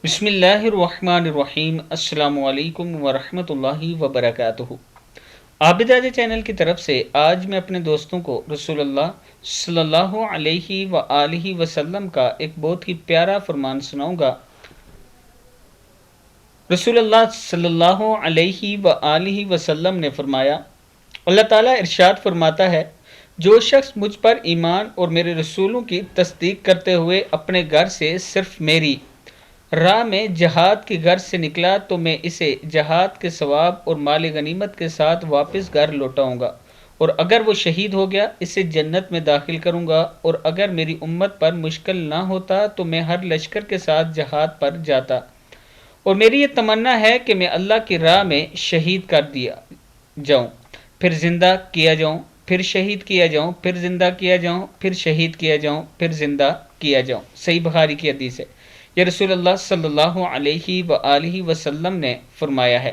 بسم اللہ الرحمن الرحیم۔ السلام علیکم ورحمۃ اللہ وبرکاتہ۔ عابدہ چینل کی طرف سے آج میں اپنے دوستوں کو رسول اللہ صلی اللہ علیہ وآلہ وسلم کا ایک بہت ہی پیارا فرمان سناؤں گا۔ رسول اللہ صلی اللہ علیہ وآلہ وسلم نے فرمایا، اللہ تعالیٰ ارشاد فرماتا ہے، جو شخص مجھ پر ایمان اور میرے رسولوں کی تصدیق کرتے ہوئے اپنے گھر سے صرف میری راہ میں جہاد کی غرض سے نکلا تو میں اسے جہاد کے ثواب اور مال غنیمت کے ساتھ واپس گھر لوٹاؤں گا، اور اگر وہ شہید ہو گیا اسے جنت میں داخل کروں گا، اور اگر میری امت پر مشکل نہ ہوتا تو میں ہر لشکر کے ساتھ جہاد پر جاتا، اور میری یہ تمنا ہے کہ میں اللہ کی راہ میں شہید کر دیا جاؤں، پھر زندہ کیا جاؤں، پھر شہید کیا جاؤں، پھر زندہ کیا جاؤں، پھر شہید کیا جاؤں، پھر زندہ کیا جاؤں۔ صحیح بخاری کی حدیث ہے۔ یہ رسول اللہ صلی اللہ علیہ وآلہ وسلم نے فرمایا ہے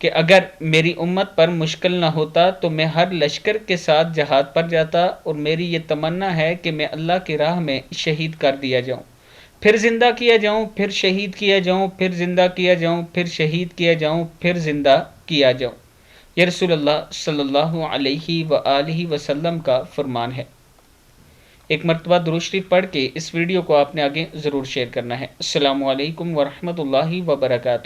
کہ اگر میری امت پر مشکل نہ ہوتا تو میں ہر لشکر کے ساتھ جہاد پر جاتا، اور میری یہ تمنا ہے کہ میں اللہ کی راہ میں شہید کر دیا جاؤں، پھر زندہ کیا جاؤں، پھر شہید کیا جاؤں، پھر زندہ کیا جاؤں، پھر شہید کیا جاؤں، پھر زندہ کیا جاؤں۔ یہ رسول اللہ صلی اللہ علیہ وآلہ وسلم کا فرمان ہے۔ ایک مرتبہ درود شریف پڑھ کے اس ویڈیو کو آپ نے آگے ضرور شیئر کرنا ہے۔ السلام علیکم ورحمۃ اللہ وبرکاتہ۔